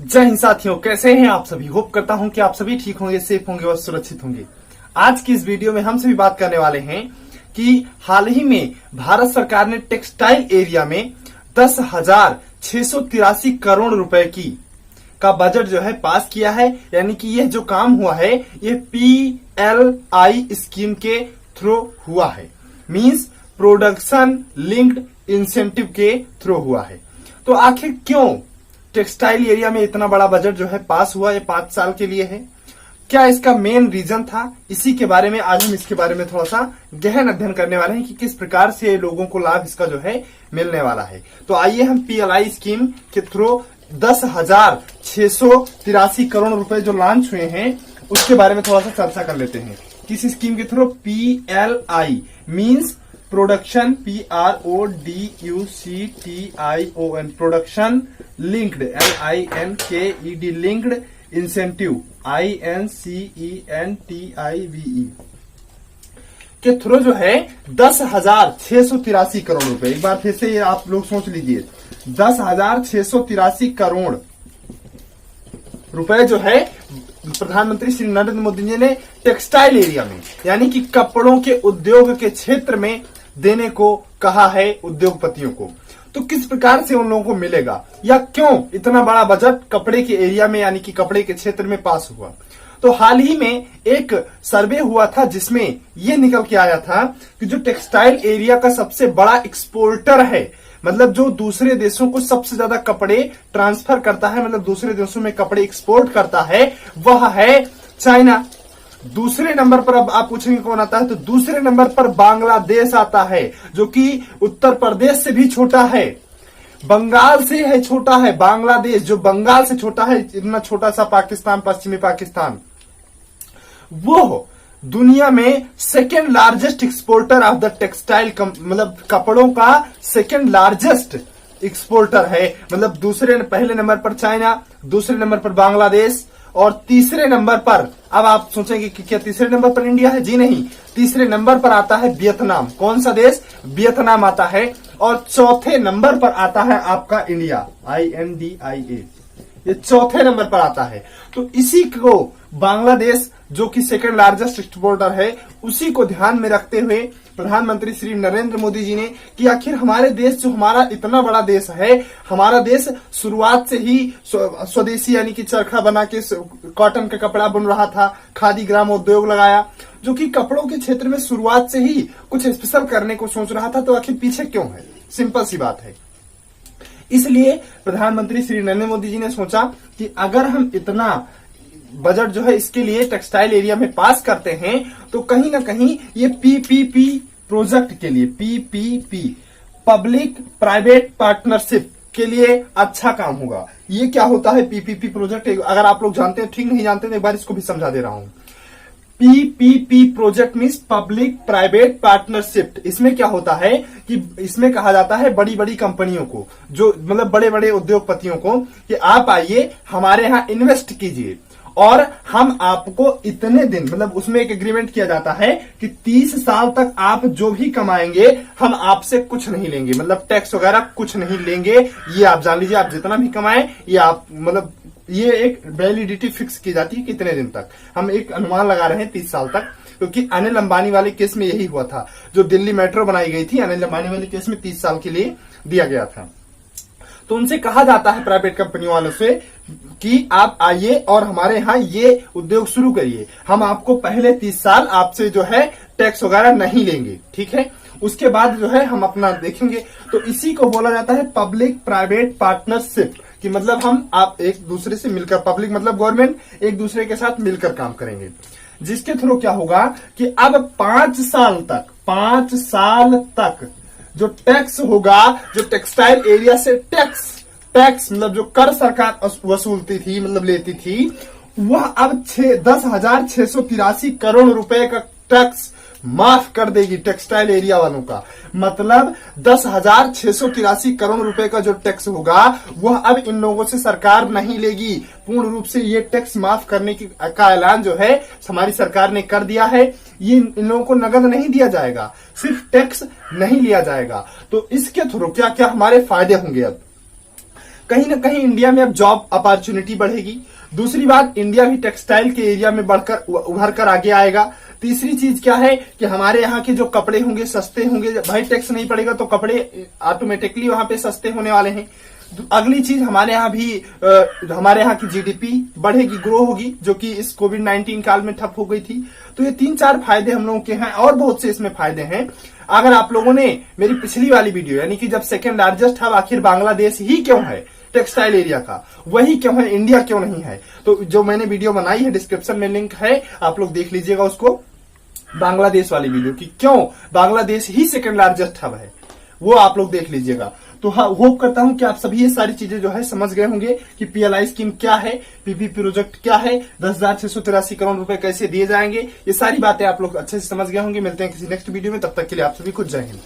जय हिंद साथियों, कैसे हैं आप सभी। होप करता हूं कि आप सभी ठीक होंगे, सेफ होंगे और सुरक्षित होंगे। आज की इस वीडियो में हम सभी बात करने वाले हैं कि हाल ही में भारत सरकार ने टेक्सटाइल एरिया में 10,683 करोड़ रुपए का बजट जो है पास किया है। यानी कि यह जो काम हुआ है यह PLI स्कीम के थ्रू हुआ है, मींस प्रोडक्शन लिंक्ड इंसेंटिव के थ्रू हुआ है। तो आखिर क्यों टेक्सटाइल एरिया में इतना बड़ा बजट जो है पास हुआ, ये 5 साल के लिए है। क्या इसका मेन रीजन था, इसी के बारे में आज हम इसके बारे में थोड़ा सा गहन अध्ययन करने वाले हैं कि किस प्रकार से लोगों को लाभ इसका जो है मिलने वाला है। तो आइए हम PLI स्कीम के थ्रू 10,683 करोड़ रुपए जो लॉन्च हुए हैं उसके बारे में थोड़ा सा चर्चा कर लेते हैं। किस स्कीम के through? PLI means production, PRODUCTION, production linked, LINKED, linked incentive, INCENTIVE के थ्रू जो है 10,683 करोड़ रुपए। एक बार फिर से ये आप लोग सोच लीजिए, 10,683 करोड़ रुपए जो है प्रधानमंत्री श्री नरेंद्र मोदी जी ने टेक्सटाइल एरिया में यानी कि कपड़ों के उद्योग के क्षेत्र में देने को कहा है उद्योगपतियों को। तो किस प्रकार से उन लोगों को मिलेगा या क्यों इतना बड़ा बजट कपड़े के एरिया में यानी कि कपड़े के क्षेत्र में पास हुआ? तो हाल ही में एक सर्वे हुआ था जिसमें यह निकल के आया था कि जो टेक्सटाइल एरिया का सबसे बड़ा एक्सपोर्टर है, मतलब जो दूसरे देशों को सबसे ज्यादा कपड़े ट्रांसफर करता है, मतलब दूसरे देशों में कपड़े एक्सपोर्ट करता है, वह है चाइना। दूसरे नंबर पर अब आप पूछेंगे कौन आता है, तो दूसरे नंबर पर बांग्लादेश आता है, जो कि उत्तर प्रदेश से भी छोटा है, बंगाल से है छोटा है। बांग्लादेश जो बंगाल से छोटा है, इतना छोटा सा पाकिस्तान, पश्चिमी पाकिस्तान, वो दुनिया में second largest exporter of the textile, मतलब कपड़ों का सेकेंड लार्जेस्ट एक्सपोर्टर है। मतलब पहले नंबर पर चाइना, दूसरे नंबर पर बांग्लादेश और तीसरे नंबर पर, अब आप सोचेंगे कि क्या तीसरे नंबर पर इंडिया है? जी नहीं, तीसरे नंबर पर आता है वियतनाम। कौन सा देश? वियतनाम आता है। और चौथे नंबर पर आता है आपका इंडिया, INDIA, ये चौथे नंबर पर आता है। तो इसी को बांग्लादेश जो कि सेकंड लार्जेस्ट एक्सपोर्टर है, उसी को ध्यान में रखते हुए प्रधानमंत्री श्री नरेंद्र मोदी जी ने कि आखिर हमारे देश, जो हमारा इतना बड़ा देश है, हमारा देश शुरुआत से ही स्वदेशी यानी कि चरखा बना के कॉटन का कपड़ा बन रहा था, खादी ग्राम उद्योग लगाया, जो कि कपड़ों के क्षेत्र में शुरुआत से ही कुछ स्पेशल करने को सोच रहा था। तो आखिर पीछे क्यों है? सिंपल सी बात है। इसलिए प्रधानमंत्री श्री नरेंद्र मोदी जी ने सोचा कि अगर हम इतना बजट जो है इसके लिए टेक्सटाइल एरिया में पास करते हैं तो कहीं ना कहीं ये PPP प्रोजेक्ट के लिए, PPP पब्लिक प्राइवेट पार्टनरशिप के लिए अच्छा काम होगा। ये क्या होता है PPP प्रोजेक्ट? अगर आप लोग जानते हैं, ठीक नहीं जानते तो एक बार इसको भी समझा दे रहा हूं। PPP project means public private partnership. इसमें क्या होता है कि इसमें कहा जाता है बड़ी बड़ी कंपनियों को, जो मतलब बड़े बड़े उद्योगपतियों को, कि आप आइए हमारे यहाँ इन्वेस्ट कीजिए और हम आपको इतने दिन, मतलब उसमें एक एग्रीमेंट किया जाता है कि 30 साल तक आप जो भी कमाएंगे हम आपसे कुछ नहीं लेंगे, मतलब टैक्स वगैरह कुछ नहीं लेंगे। ये आप जान लीजिए, आप जितना भी कमाएं ये आप, मतलब ये एक वैलिडिटी फिक्स की जाती है कितने दिन तक। हम एक अनुमान लगा रहे हैं 30 साल तक, क्योंकि अनिल अंबानी वाले केस में यही हुआ था। जो दिल्ली मेट्रो बनाई गई थी, अनिल अंबानी वाले केस में 30 साल के लिए दिया गया था। तो उनसे कहा जाता है प्राइवेट कंपनियों वालों से कि आप आइए और हमारे यहाँ ये उद्योग शुरू करिए, हम आपको पहले 30 साल आपसे जो है टैक्स वगैरह नहीं लेंगे, ठीक है, उसके बाद जो है हम अपना देखेंगे। तो इसी को बोला जाता है पब्लिक प्राइवेट पार्टनरशिप, कि मतलब हम आप एक दूसरे से मिलकर, पब्लिक मतलब गवर्नमेंट, एक दूसरे के साथ मिलकर काम करेंगे, जिसके थ्रू क्या होगा कि अब 5 साल तक जो टैक्स होगा, जो टेक्सटाइल एरिया से टैक्स मतलब जो कर सरकार वसूलती थी, मतलब लेती थी, वह अब 10,683 करोड़ रुपए का टैक्स माफ कर देगी टेक्सटाइल एरिया वालों का। मतलब 10,683 करोड़ रुपए का जो टैक्स होगा वह अब इन लोगों से सरकार नहीं लेगी। पूर्ण रूप से ये टैक्स माफ करने का ऐलान जो है हमारी सरकार ने कर दिया है। ये इन लोगों को नगद नहीं दिया जाएगा, सिर्फ टैक्स नहीं लिया जाएगा। तो इसके थ्रू क्या क्या हमारे फायदे होंगे? अब कहीं ना कहीं इंडिया में अब जॉब अपॉर्चुनिटी बढ़ेगी। दूसरी बात, इंडिया भी टेक्सटाइल के एरिया में बढ़कर उभर कर आगे आएगा। तीसरी चीज क्या है कि हमारे यहाँ के जो कपड़े होंगे सस्ते होंगे, भाई टैक्स नहीं पड़ेगा तो कपड़े ऑटोमेटिकली वहां पे सस्ते होने वाले हैं। अगली चीज, हमारे यहाँ की जीडीपी बढ़ेगी, ग्रो होगी, जो कि इस कोविड-19 काल में ठप हो गई थी। तो ये 3-4 फायदे हम लोगों के हैं और बहुत से इसमें फायदे हैं। अगर आप लोगों ने मेरी पिछली वाली वीडियो, यानी कि जब सेकेंड लार्जेस्ट हब आखिर बांग्लादेश ही क्यों है टेक्सटाइल एरिया का, वही क्यों है, इंडिया क्यों नहीं है, तो जो मैंने वीडियो बनाई है डिस्क्रिप्शन में लिंक है, आप लोग देख लीजिएगा उसको, बांग्लादेश वाली वीडियो की क्यों बांग्लादेश ही सेकेंड लार्जेस्ट हब है, वो आप लोग देख लीजिएगा। तो हाँ, होप करता हूं कि आप सभी ये सारी चीजें जो है समझ गए होंगे कि पीएलआई स्कीम क्या है, पीपीपी प्रोजेक्ट क्या है, 10,683 करोड़ रुपए कैसे दिए जाएंगे, ये सारी बातें आप लोग अच्छे से समझ गए होंगे। मिलते हैं किसी नेक्स्ट वीडियो में, तब तक के लिए आप सभी खुद जय हिंद।